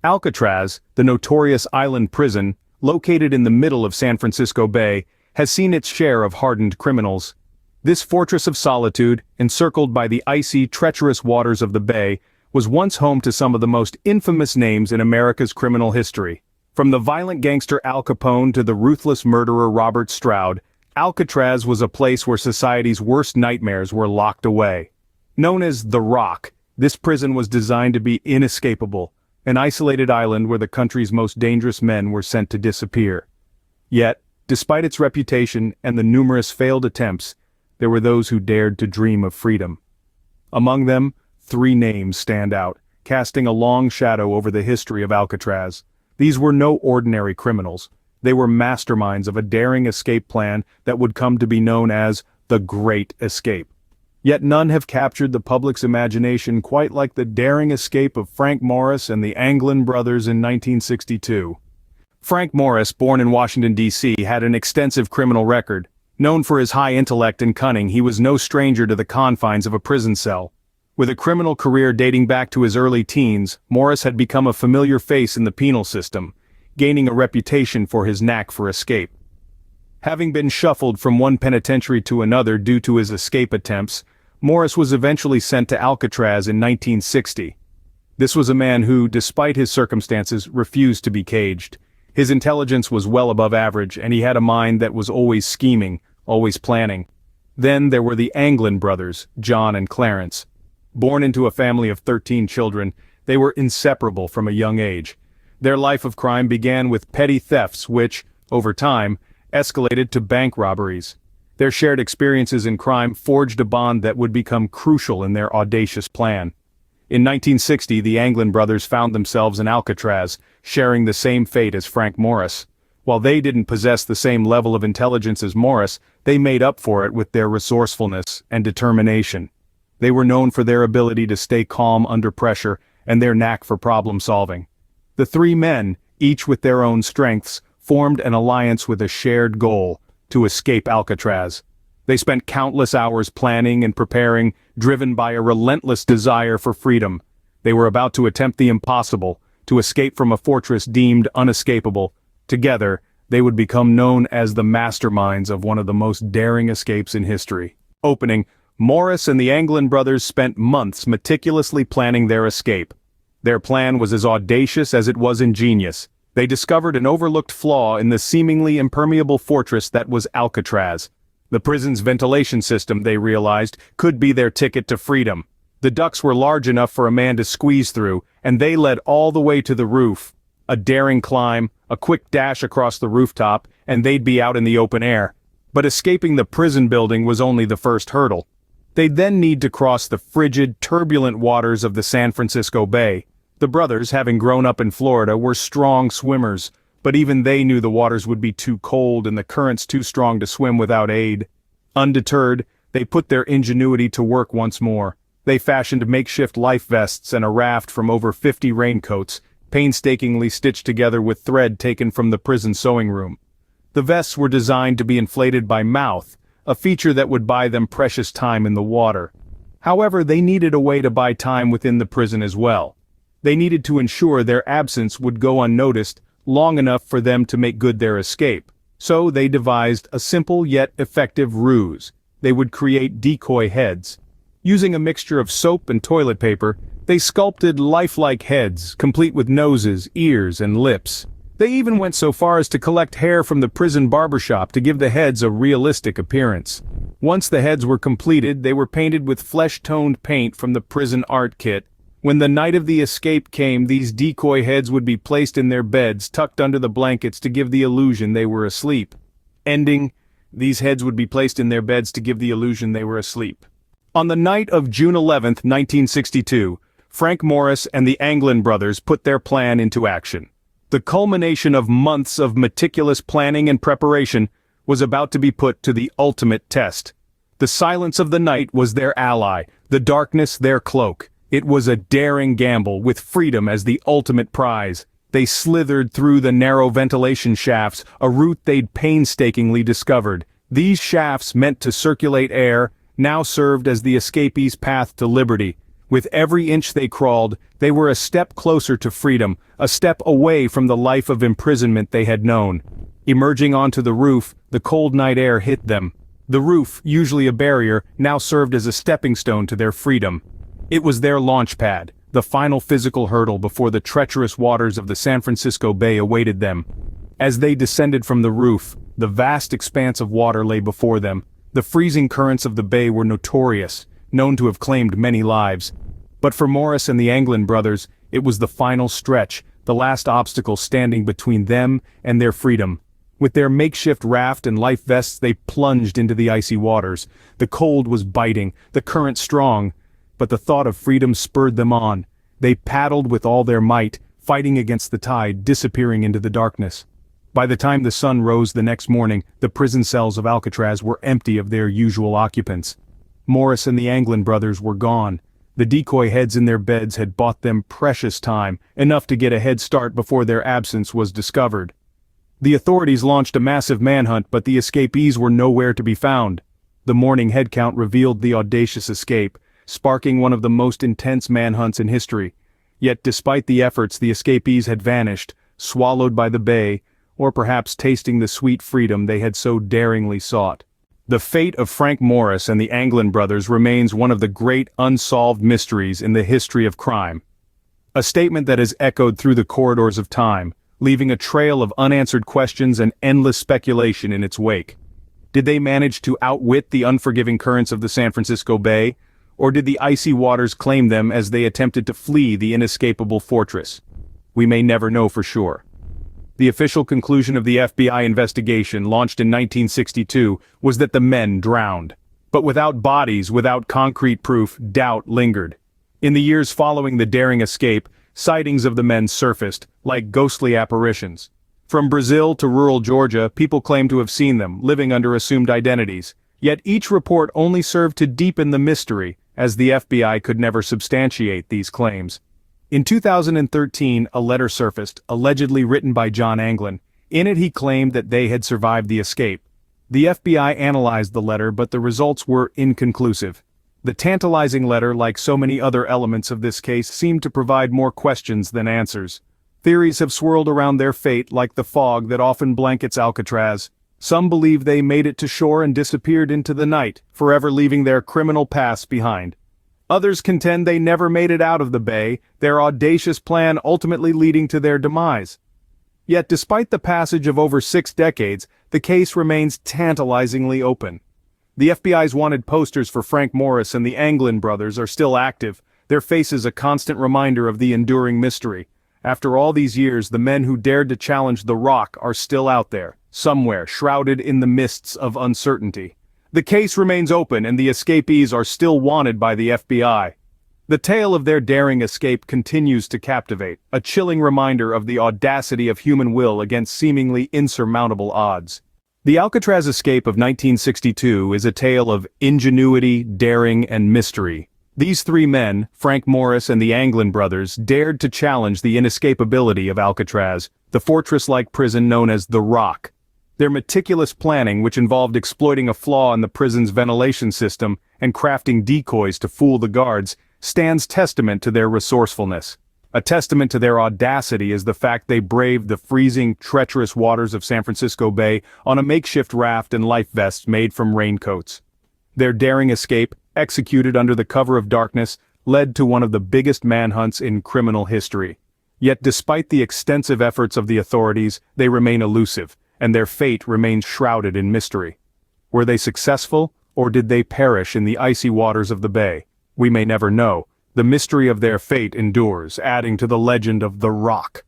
Alcatraz, the notorious island prison, located in the middle of San Francisco Bay, has seen its share of hardened criminals. This fortress of solitude, encircled by the icy, treacherous waters of the bay, was once home to some of the most infamous names in America's criminal history. From the violent gangster Al Capone to the ruthless murderer Robert Stroud, Alcatraz was a place where society's worst nightmares were locked away. Known as The Rock, this prison was designed to be inescapable, an isolated island where the country's most dangerous men were sent to disappear. Yet, despite its reputation and the numerous failed attempts, there were those who dared to dream of freedom. Among them, 3 names stand out, casting a long shadow over the history of Alcatraz. These were no ordinary criminals. They were masterminds of a daring escape plan that would come to be known as the Great Escape. Yet none have captured the public's imagination quite like the daring escape of Frank Morris and the Anglin brothers in 1962. Frank Morris, born in Washington, D.C., had an extensive criminal record. Known for his high intellect and cunning, he was no stranger to the confines of a prison cell. With a criminal career dating back to his early teens, Morris had become a familiar face in the penal system, gaining a reputation for his knack for escape. Having been shuffled from one penitentiary to another due to his escape attempts, Morris was eventually sent to Alcatraz in 1960. This was a man who, despite his circumstances, refused to be caged. His intelligence was well above average, and he had a mind that was always scheming, always planning. Then there were the Anglin brothers, John and Clarence. Born into a family of 13 children, they were inseparable from a young age. Their life of crime began with petty thefts which, over time, escalated to bank robberies. Their shared experiences in crime forged a bond that would become crucial in their audacious plan. In 1960, the Anglin brothers found themselves in Alcatraz, sharing the same fate as Frank Morris. While they didn't possess the same level of intelligence as Morris, they made up for it with their resourcefulness and determination. They were known for their ability to stay calm under pressure and their knack for problem-solving. The 3 men, each with their own strengths, formed an alliance with a shared goal: to escape Alcatraz. They spent countless hours planning and preparing, driven by a relentless desire for freedom. They were about to attempt the impossible, to escape from a fortress deemed unescapable. Together, they would become known as the masterminds of one of the most daring escapes in history. Opening, Morris and the Anglin brothers spent months meticulously planning their escape. Their plan was as audacious as it was ingenious. They discovered an overlooked flaw in the seemingly impermeable fortress that was Alcatraz. The prison's ventilation system, they realized, could be their ticket to freedom. The ducts were large enough for a man to squeeze through, and they led all the way to the roof. A daring climb, a quick dash across the rooftop, and they'd be out in the open air. But escaping the prison building was only the first hurdle. They'd then need to cross the frigid, turbulent waters of the San Francisco Bay. The brothers, having grown up in Florida, were strong swimmers, but even they knew the waters would be too cold and the currents too strong to swim without aid. Undeterred, they put their ingenuity to work once more. They fashioned makeshift life vests and a raft from over 50 raincoats, painstakingly stitched together with thread taken from the prison sewing room. The vests were designed to be inflated by mouth, a feature that would buy them precious time in the water. However, they needed a way to buy time within the prison as well. They needed to ensure their absence would go unnoticed long enough for them to make good their escape. So they devised a simple yet effective ruse. They would create decoy heads. Using a mixture of soap and toilet paper, they sculpted lifelike heads, complete with noses, ears, and lips. They even went so far as to collect hair from the prison barbershop to give the heads a realistic appearance. Once the heads were completed, they were painted with flesh-toned paint from the prison art kit. When the night of the escape came, these decoy heads would be placed in their beds, tucked under the blankets to give the illusion they were asleep. These heads would be placed in their beds to give the illusion they were asleep. On the night of June 11, 1962, Frank Morris and the Anglin brothers put their plan into action. The culmination of months of meticulous planning and preparation was about to be put to the ultimate test. The silence of the night was their ally, the darkness their cloak. It was a daring gamble, with freedom as the ultimate prize. They slithered through the narrow ventilation shafts, a route they'd painstakingly discovered. These shafts, meant to circulate air, now served as the escapees' path to liberty. With every inch they crawled, they were a step closer to freedom, a step away from the life of imprisonment they had known. Emerging onto the roof, the cold night air hit them. The roof, usually a barrier, now served as a stepping stone to their freedom. It was their launch pad, the final physical hurdle before the treacherous waters of the San Francisco Bay awaited them. As they descended from the roof, the vast expanse of water lay before them. The freezing currents of the bay were notorious, known to have claimed many lives. But for Morris and the Anglin brothers, it was the final stretch, the last obstacle standing between them and their freedom. With their makeshift raft and life vests, they plunged into the icy waters. The cold was biting, the current strong, but the thought of freedom spurred them on. They paddled with all their might, fighting against the tide, disappearing into the darkness. By the time the sun rose the next morning, the prison cells of Alcatraz were empty of their usual occupants. Morris and the Anglin brothers were gone. The decoy heads in their beds had bought them precious time, enough to get a head start before their absence was discovered. The authorities launched a massive manhunt, but the escapees were nowhere to be found. The morning headcount revealed the audacious escape, sparking one of the most intense manhunts in history. Yet despite the efforts, the escapees had vanished, swallowed by the bay, or perhaps tasting the sweet freedom they had so daringly sought. The fate of Frank Morris and the Anglin brothers remains one of the great unsolved mysteries in the history of crime. A statement that has echoed through the corridors of time, leaving a trail of unanswered questions and endless speculation in its wake. Did they manage to outwit the unforgiving currents of the San Francisco Bay, or did the icy waters claim them as they attempted to flee the inescapable fortress? We may never know for sure. The official conclusion of the FBI investigation, launched in 1962, was that the men drowned. But without bodies, without concrete proof, doubt lingered. In the years following the daring escape, sightings of the men surfaced, like ghostly apparitions. From Brazil to rural Georgia, people claimed to have seen them, living under assumed identities. Yet each report only served to deepen the mystery, as the FBI could never substantiate these claims. In 2013, a letter surfaced, allegedly written by John Anglin. In it he claimed that they had survived the escape. The FBI analyzed the letter, but the results were inconclusive. The tantalizing letter, like so many other elements of this case, seemed to provide more questions than answers. Theories have swirled around their fate like the fog that often blankets Alcatraz. Some believe they made it to shore and disappeared into the night, forever leaving their criminal past behind. Others contend they never made it out of the bay, their audacious plan ultimately leading to their demise. Yet despite the passage of over 6 decades, the case remains tantalizingly open. The FBI's wanted posters for Frank Morris and the Anglin brothers are still active, their faces a constant reminder of the enduring mystery. After all these years, the men who dared to challenge the rock are still out there, somewhere shrouded in the mists of uncertainty. The case remains open and the escapees are still wanted by the FBI. The tale of their daring escape continues to captivate, a chilling reminder of the audacity of human will against seemingly insurmountable odds. The Alcatraz escape of 1962 is a tale of ingenuity, daring, and mystery. These 3 men, Frank Morris and the Anglin brothers, dared to challenge the inescapability of Alcatraz, the fortress-like prison known as the Rock. Their meticulous planning, which involved exploiting a flaw in the prison's ventilation system and crafting decoys to fool the guards, stands testament to their resourcefulness. A testament to their audacity is the fact they braved the freezing, treacherous waters of San Francisco Bay on a makeshift raft and life vests made from raincoats. Their daring escape, executed under the cover of darkness, led to one of the biggest manhunts in criminal history. Yet despite the extensive efforts of the authorities, they remain elusive, and their fate remains shrouded in mystery. Were they successful, or did they perish in the icy waters of the bay? We may never know. The mystery of their fate endures, adding to the legend of the Rock.